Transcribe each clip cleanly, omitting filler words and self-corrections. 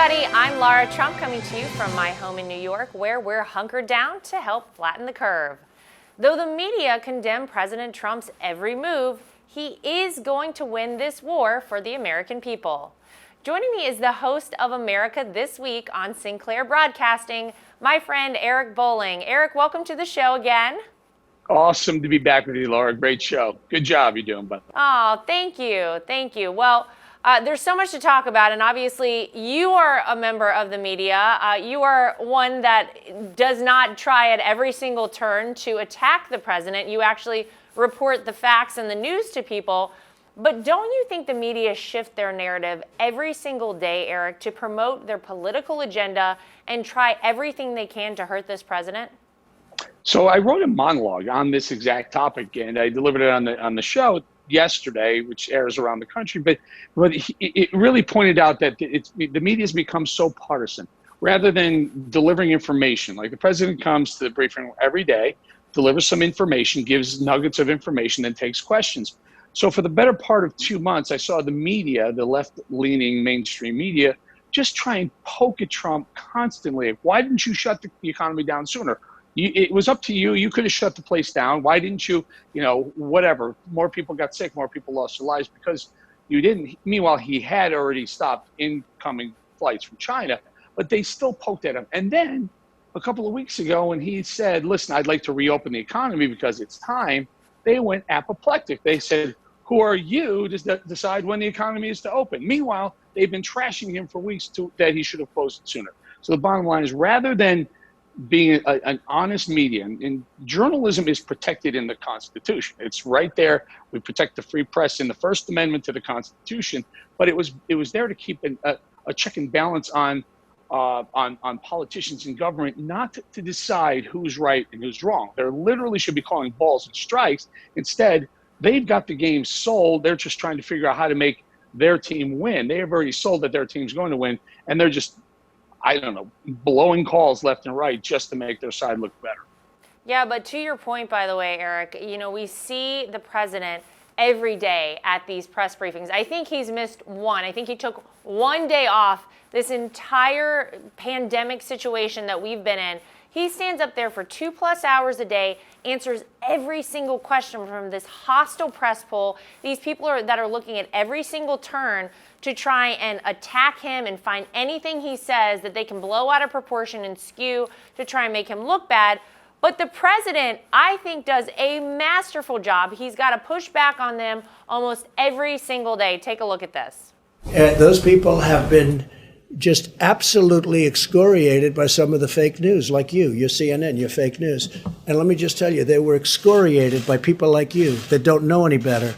everybody. I'm Laura Trump coming to you from my home in New York, where we're hunkered down to help flatten the curve. Though the media condemn President Trump's every move, he is going to win this war for the American people. Joining me is the host of America This Week on Sinclair Broadcasting, my friend Eric Bolling. Eric, welcome to the show again. Awesome to be back with you, Laura. Great show. Good job you're doing, bud. Oh, thank you. Thank you. Well, there's so much to talk about, and obviously you are a member of the media. You are one that does not try at every single turn to attack the president. You actually report the facts and the news to people. But don't you think the media shift their narrative every single day, Eric, to promote their political agenda and try everything they can to hurt this president? So I wrote a monologue on this exact topic, and I delivered it on the show yesterday, which airs around the country. But it really pointed out that the media has become so partisan. Rather than delivering information, like the president comes to the briefing every day, delivers some information, gives nuggets of information, then takes questions. So for the better part of 2 months, I saw the media, the left-leaning mainstream media, just try and poke at Trump constantly. Why didn't you shut the economy down sooner? It was up to you. You could have shut the place down. Why didn't you, whatever. More people got sick. More people lost their lives because you didn't. Meanwhile, he had already stopped incoming flights from China, but they still poked at him. And then a couple of weeks ago when he said, listen, I'd like to reopen the economy because it's time, they went apoplectic. They said, who are you to decide when the economy is to open? Meanwhile, they've been trashing him for weeks that he should have closed it sooner. So the bottom line is, rather than being an honest media, and journalism is protected in the Constitution. It's right there. We protect the free press in the First Amendment to the Constitution, but it was there to keep a check and balance on politicians and government, not to decide who's right and who's wrong. They literally should be calling balls and strikes. Instead, they've got the game sold. They're just trying to figure out how to make their team win. They have already sold that their team's going to win, and they're just, I don't know, blowing calls left and right just to make their side look better. Yeah, but to your point, by the way, Eric, we see the president every day at these press briefings. I think he's missed one. I think he took one day off this entire pandemic situation that we've been in. He stands up there for 2+ hours a day, answers every single question from this hostile press poll. These people that are looking at every single turn to try and attack him and find anything he says that they can blow out of proportion and skew to try and make him look bad. But the president, I think, does a masterful job. He's got to push back on them almost every single day. Take a look at this. Those people have been just absolutely excoriated by some of the fake news, like your CNN, your fake news. And let me just tell you, they were excoriated by people like you that don't know any better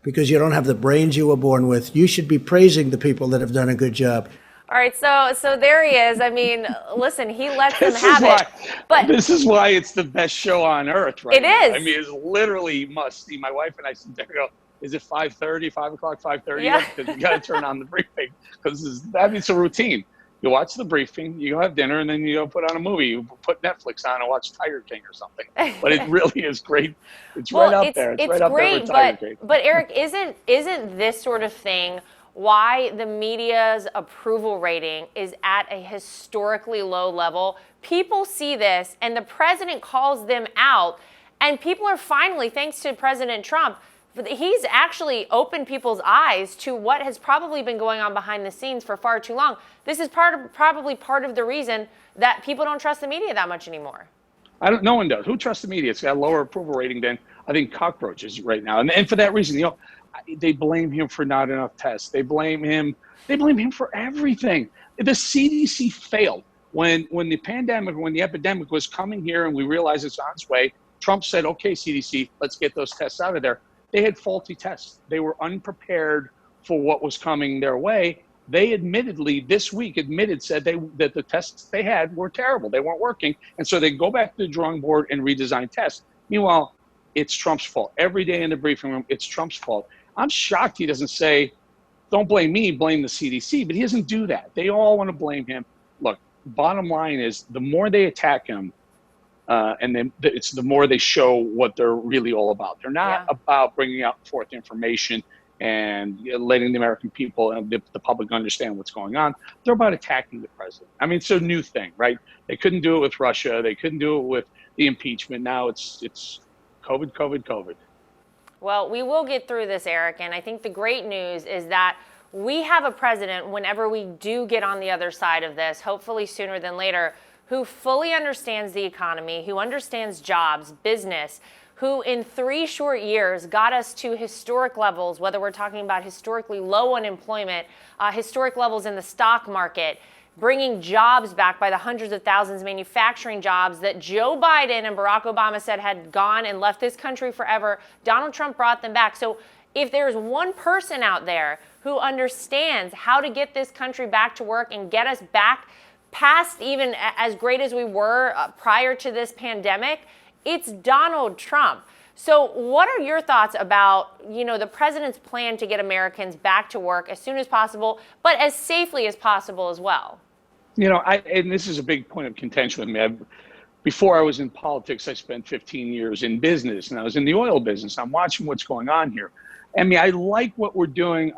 because you don't have the brains you were born with. You should be praising the people that have done a good job. All right, so there he is. I mean, listen, he lets them have it. But this is why it's the best show on earth, right? It is. I mean, it's literally must see. My wife and I sit there and go, is it 5:30, 5 o'clock, 5:30? Yeah. Because you got to turn on the briefing because it's a routine. You watch the briefing, you go have dinner, and then you go put on a movie. You put Netflix on and watch Tiger King or something. But it really is great. It's right up there. It's right up there with Tiger King. But Eric, isn't this sort of thing why the media's approval rating is at a historically low level? People see this, and the president calls them out, and people are finally, thanks to President Trump, he's actually opened people's eyes to what has probably been going on behind the scenes for far too long. This is probably part of the reason that people don't trust the media that much anymore. No one does. Who trusts the media? It's got a lower approval rating than, I think, cockroaches right now. And for that reason, they blame him for not enough tests. They blame him for everything. The CDC failed. When the epidemic was coming here and we realized it's on its way, Trump said, okay, CDC, let's get those tests out of there. They had faulty tests. They were unprepared for what was coming their way. They this week said that the tests they had were terrible. They weren't working. And so they go back to the drawing board and redesign tests. Meanwhile, it's Trump's fault. Every day in the briefing room, it's Trump's fault. I'm shocked he doesn't say, don't blame me, blame the CDC, but he doesn't do that. They all want to blame him. Look, bottom line is the more they attack him, and then it's the more they show what they're really all about. They're not about bringing out forth information and letting the American people and the public understand what's going on. They're about attacking the president. I mean, it's a new thing, right? They couldn't do it with Russia. They couldn't do it with the impeachment. Now it's COVID, COVID, COVID. Well, we will get through this, Eric, and I think the great news is that we have a president, whenever we do get on the other side of this, hopefully sooner than later, who fully understands the economy, who understands jobs, business, who in 3 short years got us to historic levels, whether we're talking about historically low unemployment, historic levels in the stock market, bringing jobs back by the hundreds of thousands, manufacturing jobs that Joe Biden and Barack Obama said had gone and left this country forever. Donald Trump brought them back. So if there's one person out there who understands how to get this country back to work and get us back past even as great as we were prior to this pandemic, it's Donald Trump. So what are your thoughts about, the president's plan to get Americans back to work as soon as possible, but as safely as possible as well? And this is a big point of contention with me. Before I was in politics, I spent 15 years in business, and I was in the oil business. I'm watching what's going on here. I mean, I like what we're doing.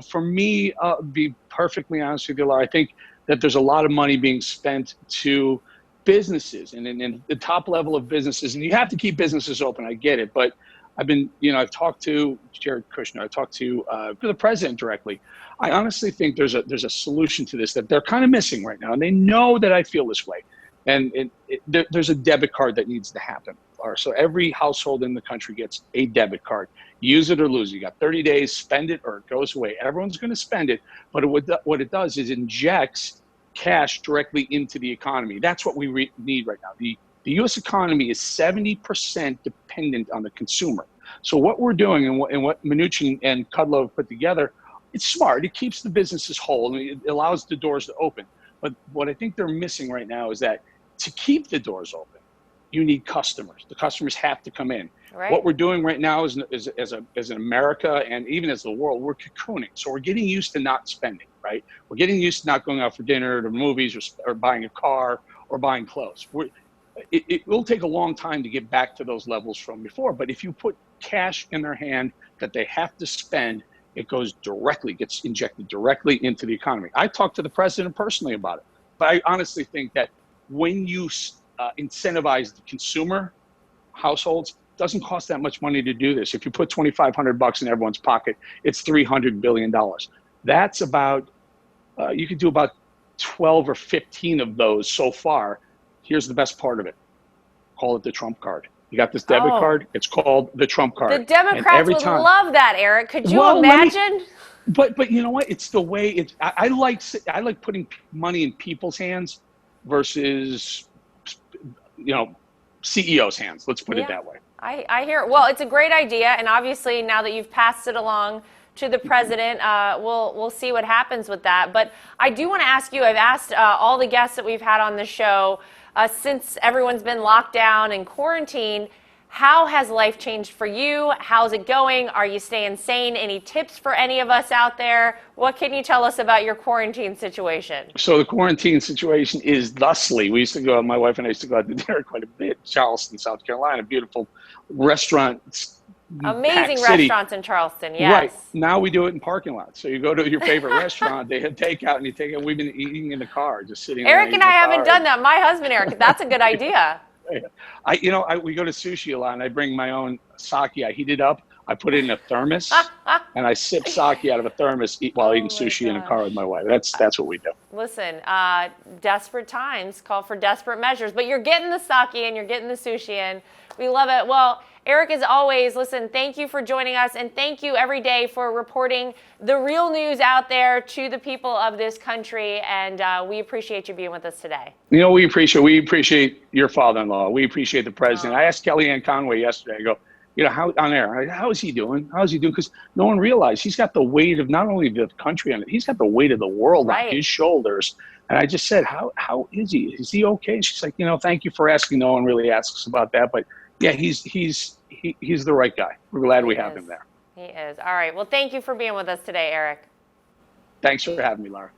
For me, be perfectly honest with you, Laura, I think that there's a lot of money being spent to businesses and in the top level of businesses, and you have to keep businesses open. I get it, but I've talked to Jared Kushner, I talked to the president directly. I honestly think there's a solution to this that they're kind of missing right now, and they know that I feel this way. And there's a debit card that needs to happen. So every household in the country gets a debit card. Use it or lose it. You got 30 days, spend it or it goes away. Everyone's going to spend it, but what it does is injects cash directly into the economy. That's what we need right now. The U.S. economy is 70% dependent on the consumer. So what we're doing and what Mnuchin and Kudlow have put together, it's smart. It keeps the businesses whole and it allows the doors to open. But what I think they're missing right now is that to keep the doors open, you need customers. The customers have to come in. Right. What we're doing right now is as an America and even as the world, we're cocooning. So we're getting used to not spending, right? We're getting used to not going out for dinner or movies or buying a car or buying clothes. It will take a long time to get back to those levels from before. But if you put cash in their hand that they have to spend, it gets injected directly into the economy. I talked to the president personally about it. But I honestly think that when you incentivize the consumer households, it doesn't cost that much money to do this. If you put $2,500 in everyone's pocket, it's $300 billion. That's about, you could do about 12 or 15 of those so far. Here's the best part of it. Call it the Trump card. You got this debit card. It's called the Trump card. The Democrats would love that, Eric. Could you imagine? But you know what? It's the way I like putting money in people's hands versus CEOs' hands. Let's put it that way. I hear it. Well, it's a great idea, and obviously now that you've passed it along to the president, we'll see what happens with that. But I do want to ask you. I've asked all the guests that we've had on the show since everyone's been locked down and quarantined. How has life changed for you? How's it going? Are you staying sane? Any tips for any of us out there? What can you tell us about your quarantine situation? So the quarantine situation is thusly. My wife and I used to go out to dinner quite a bit. Charleston, South Carolina, beautiful restaurant. Amazing restaurants in Charleston, yes. Right. Now we do it in parking lots. So you go to your favorite restaurant, they have takeout, and you take it. We've been eating in the car, just sitting there. Eric and I haven't done that. My husband, Eric, that's a good idea. We go to sushi a lot, and I bring my own sake. I heat it up. I put it in a thermos, and I sip sake out of a thermos while eating sushi in a car with my wife. That's what we do. Listen, desperate times call for desperate measures, but you're getting the sake and you're getting the sushi in. We love it. Well, Eric, as always, listen, thank you for joining us, and thank you every day for reporting the real news out there to the people of this country, and we appreciate you being with us today. We appreciate your father-in-law. We appreciate the president. I asked Kellyanne Conway yesterday, I go, how on air, how is he doing? How is he doing? Because no one realized he's got the weight of not only the country on it, he's got the weight of the world on his shoulders. And I just said, how is he? Is he okay? And she's like, thank you for asking. No one really asks about that, but yeah, he's the right guy. We're glad we have him there. He is. All right. Well, thank you for being with us today, Eric. Thanks for having me, Laura.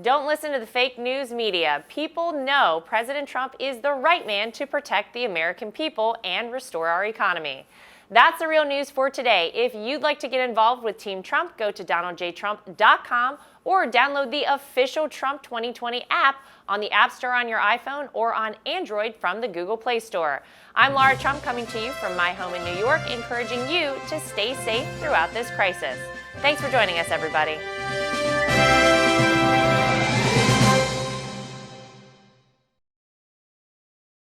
Don't listen to the fake news media. People know President Trump is the right man to protect the American people and restore our economy. That's the real news for today. If you'd like to get involved with Team Trump, go to donaldjtrump.com or download the official Trump 2020 app on the App Store on your iPhone or on Android from the Google Play Store. I'm Laura Trump, coming to you from my home in New York, encouraging you to stay safe throughout this crisis. Thanks for joining us, everybody.